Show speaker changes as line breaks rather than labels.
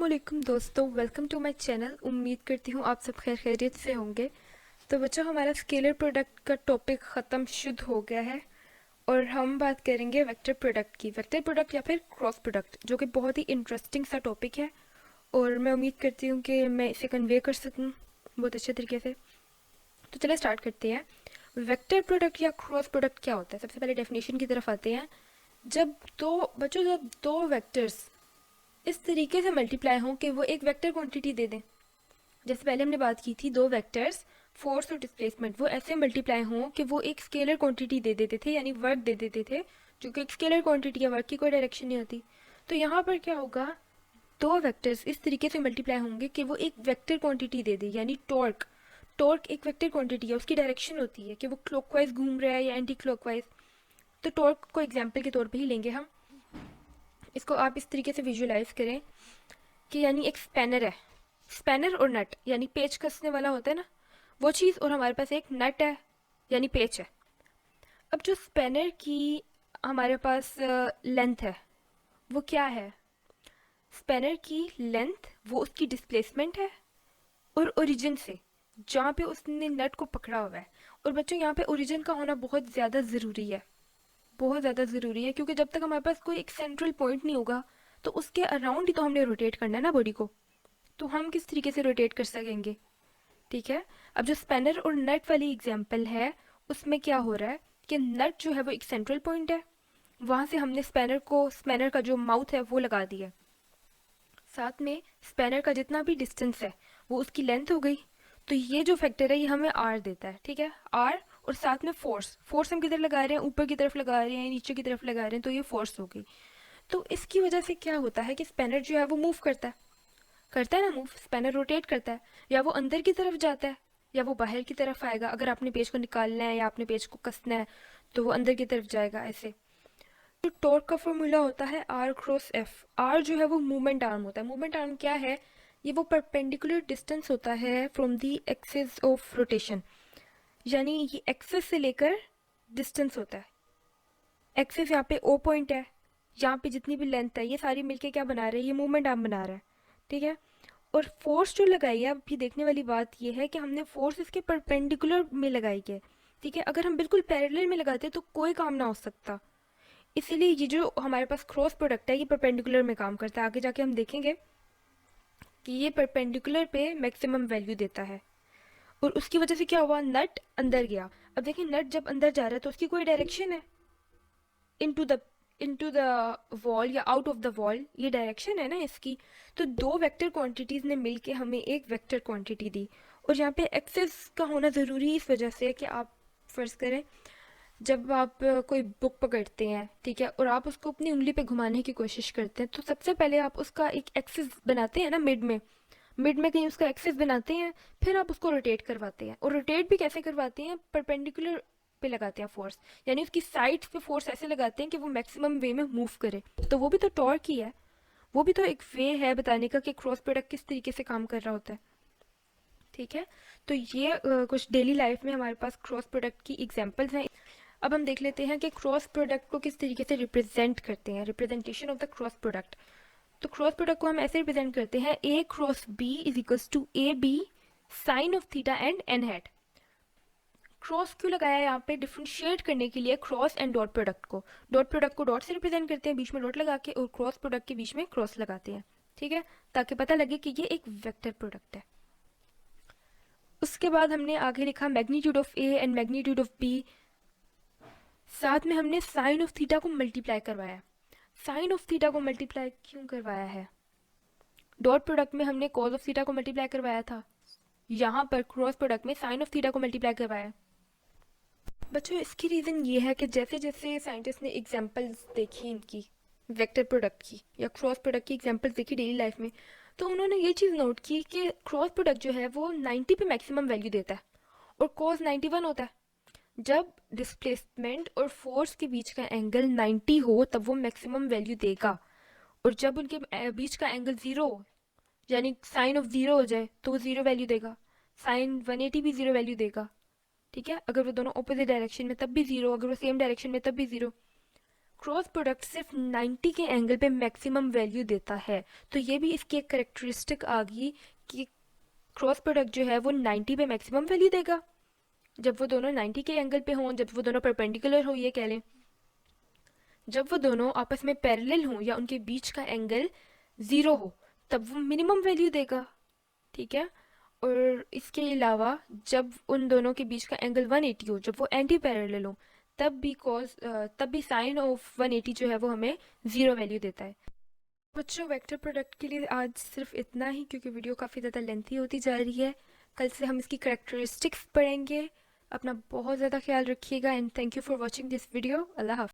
अस्सलामुअलैकुम दोस्तों, welcome to my channel. उम्मीद करती हूँ आप सब खैरियत से होंगे। तो बच्चों, हमारा स्केलर प्रोडक्ट का टॉपिक ख़त्म शुद्ध हो गया है और हम बात करेंगे वेक्टर प्रोडक्ट की। वेक्टर प्रोडक्ट या फिर क्रॉस प्रोडक्ट, जो कि बहुत ही इंटरेस्टिंग सा टॉपिक है और मैं उम्मीद करती हूँ कि मैं इसे कन्वे कर सकूँ बहुत अच्छे तरीके से। तो चलिए स्टार्ट करते हैं। वेक्टर प्रोडक्ट या क्रॉस प्रोडक्ट क्या होता है? सबसे पहले डेफिनेशन की तरफ आते हैं। जब दो वेक्टर्स इस तरीके से मल्टीप्लाई हों कि वो एक वेक्टर क्वांटिटी दे दें। जैसे पहले हमने बात की थी, दो वेक्टर्स फोर्स और डिस्प्लेसमेंट वो ऐसे मल्टीप्लाई हों कि वो एक स्केलर क्वांटिटी दे देते थे, यानी वर्क दे देते थे, जो कि एक स्केलर क्वांटिटी है, वर्क की कोई डायरेक्शन नहीं होती। तो यहाँ पर क्या होगा, दो वेक्टर्स इस तरीके से मल्टीप्लाई होंगे कि वो एक वेक्टर क्वांटिटी दे दे, यानी टॉर्क। टॉर्क एक वेक्टर क्वांटिटी है, उसकी डायरेक्शन होती है कि वो क्लॉकवाइज घूम रहा है या एंटी क्लॉकवाइज। तो टॉर्क को एग्जाम्पल के तौर पर ही लेंगे हम। इसको आप इस तरीके से विजुअलाइज करें कि यानी एक स्पैनर है, स्पैनर और नट, यानी पेच कसने वाला होता है ना, वो चीज़, और हमारे पास एक नट है यानी पेच है। अब जो स्पैनर की हमारे पास लेंथ है, वो क्या है? स्पैनर की लेंथ वो उसकी डिस्प्लेसमेंट है और ओरिजिन से, जहाँ पे उसने नट को पकड़ा हुआ है। और बच्चों, यहाँ पे ओरिजिन का होना बहुत ज़्यादा ज़रूरी है, बहुत ज़्यादा ज़रूरी है, क्योंकि जब तक हमारे पास कोई एक सेंट्रल पॉइंट नहीं होगा तो उसके अराउंड ही तो हमने रोटेट करना है ना बॉडी को। तो हम किस तरीके से रोटेट कर सकेंगे? ठीक है। अब जो स्पैनर और नट वाली एग्जांपल है, उसमें क्या हो रहा है कि नट जो है वो एक सेंट्रल पॉइंट है, वहाँ से हमने स्पैनर का जो माउथ है वो लगा दिया। साथ में स्पैनर का जितना भी डिस्टेंस है वो उसकी लेंथ हो गई। तो ये जो फैक्टर है ये हमें आर देता है, ठीक है, आर। और साथ में फोर्स, फोर्स हम किधर लगा रहे हैं? ऊपर की तरफ लगा रहे हैं, नीचे की तरफ लगा रहे हैं, तो ये फोर्स हो गई। तो इसकी वजह से क्या होता है कि स्पैनर जो है वो मूव करता है ना, मूव, स्पैनर रोटेट करता है। या वो अंदर की तरफ जाता है या वो बाहर की तरफ आएगा। अगर आपने पेज को निकालना है या आपने पेज को कसना है तो वो अंदर की तरफ जाएगा ऐसे। तो टॉर्क का फॉर्मूला होता है आर क्रॉस एफ। आर जो है वो मूवमेंट आर्म होता है। मूवमेंट आर्म क्या है? ये वो परपेंडिकुलर डिस्टेंस होता है from the axis of rotation, यानी ये एक्सिस से लेकर डिस्टेंस होता है। एक्सिस यहाँ पे ओ पॉइंट है, यहाँ पे जितनी भी लेंथ है ये सारी मिलके क्या बना रहे हैं? ये मूवमेंट आर्म बना रहा है, ठीक है। और फोर्स जो लगाई है, अब ये देखने वाली बात ये है कि हमने फोर्स इसके परपेंडिकुलर में लगाई है, ठीक है। अगर हम बिल्कुल पैरेलल में लगाते तो कोई काम ना हो सकता। इसीलिए ये जो हमारे पास क्रॉस प्रोडक्ट है ये परपेंडिकुलर में काम करता है। आगे जाके हम देखेंगे कि ये परपेंडिकुलर पे मैक्सिमम वैल्यू देता है। और उसकी वजह से क्या हुआ, नट अंदर गया। अब देखिए, नट जब अंदर जा रहा है तो उसकी कोई डायरेक्शन है, into the into the wall या आउट ऑफ द वॉल, ये डायरेक्शन है ना इसकी। तो दो वेक्टर क्वांटिटीज ने मिलके हमें एक वेक्टर क्वांटिटी दी। और यहाँ पे एक्सेस का होना ज़रूरी इस वजह से है कि आप फर्ज करें, जब आप कोई बुक पकड़ते हैं, ठीक है, और आप उसको अपनी उंगली पे घुमाने की कोशिश करते हैं, तो सबसे पहले आप उसका एक एक्सिस बनाते हैं ना, मिड में कहीं उसका एक्सिस बनाते हैं, फिर आप उसको रोटेट करवाते हैं। और रोटेट भी कैसे करवाते हैं? परपेंडिकुलर पे लगाते हैं फोर्स, यानी उसकी साइड्स पे फोर्स ऐसे लगाते हैं कि वो मैक्सिमम वे में मूव करे। तो वो भी तो टॉर्क ही है, वो भी तो एक वे है बताने का कि क्रॉस प्रोडक्ट किस तरीके से काम कर रहा होता है, ठीक है। तो ये कुछ डेली लाइफ में हमारे पास क्रॉस प्रोडक्ट की एग्जांपल्स हैं। अब हम देख लेते हैं कि क्रॉस प्रोडक्ट को किस तरीके से रिप्रेजेंट करते हैं, representation of the cross product. तो क्रॉस प्रोडक्ट को हम ऐसे रिप्रेजेंट करते हैं, A cross B is equals to A B sine of theta and N hat. Cross क्यों लगाया है यहाँ पे? डिफ्रेंशिएट करने के लिए क्रॉस एंड डॉट प्रोडक्ट को। डॉट प्रोडक्ट को डॉट से रिप्रेजेंट करते हैं, बीच में डॉट लगा के, और क्रॉस प्रोडक्ट के बीच में क्रॉस लगाते हैं, ठीक है, ताकि पता लगे कि ये एक वेक्टर प्रोडक्ट है। उसके बाद हमने आगे लिखा magnitude of A and magnitude of B. साथ में हमने साइन ऑफ थीटा को मल्टीप्लाई करवाया। साइन ऑफ थीटा को मल्टीप्लाई क्यों करवाया है? डॉट प्रोडक्ट में हमने कॉज ऑफ थीटा को मल्टीप्लाई करवाया था, यहाँ पर क्रॉस प्रोडक्ट में साइन ऑफ थीटा को मल्टीप्लाई करवाया। बच्चों, इसकी रीज़न ये है कि जैसे जैसे साइंटिस्ट ने एग्जांपल्स देखी इनकी वेक्टर प्रोडक्ट की या क्रॉस प्रोडक्ट की एग्जांपल्स देखी डेली लाइफ में, तो उन्होंने ये चीज़ नोट की कि क्रॉस प्रोडक्ट जो है वो 90 पे मैक्सिमम वैल्यू देता है और कॉज 91 होता है। जब डिस्प्लेसमेंट और फोर्स के बीच का एंगल 90 हो तब वो मैक्सिमम वैल्यू देगा, और जब उनके बीच का एंगल 0 हो, यानी साइन ऑफ 0 हो जाए, तो वो 0 वैल्यू देगा। साइन 180 भी 0 वैल्यू देगा, ठीक है। अगर वो दोनों ऑपोजिट डायरेक्शन में तब भी 0, अगर वो सेम डायरेक्शन में तब भी 0। क्रॉस प्रोडक्ट सिर्फ 90 के एंगल पे मैक्सिमम वैल्यू देता है। तो ये भी इसकी एक करेक्टरिस्टिक आ गई कि क्रॉस प्रोडक्ट जो है वो 90 पे मैक्सिमम वैल्यू देगा जब वो दोनों 90 के एंगल पे हों, जब वो दोनों परपेंडिकुलर हो, ये कह लें, जब वो दोनों आपस में पैरेलल हों या उनके बीच का एंगल 0 हो तब वो मिनिमम वैल्यू देगा। ठीक है। और इसके अलावा जब उन दोनों के बीच का एंगल 180 हो, जब वो एंटी पैरेलल हो, तब भी साइन ऑफ 180 जो है वो हमें 0 वैल्यू देता है। बच्चों वेक्टर प्रोडक्ट के लिए आज सिर्फ इतना ही, क्योंकि वीडियो काफ़ी ज़्यादा लेंथी होती जा रही है। कल से हम इसकी करेक्टरिस्टिक्स पढ़ेंगे। अपना बहुत ज़्यादा ख्याल रखिएगा and thank you for watching this video. अल्लाह हाफ़िज़।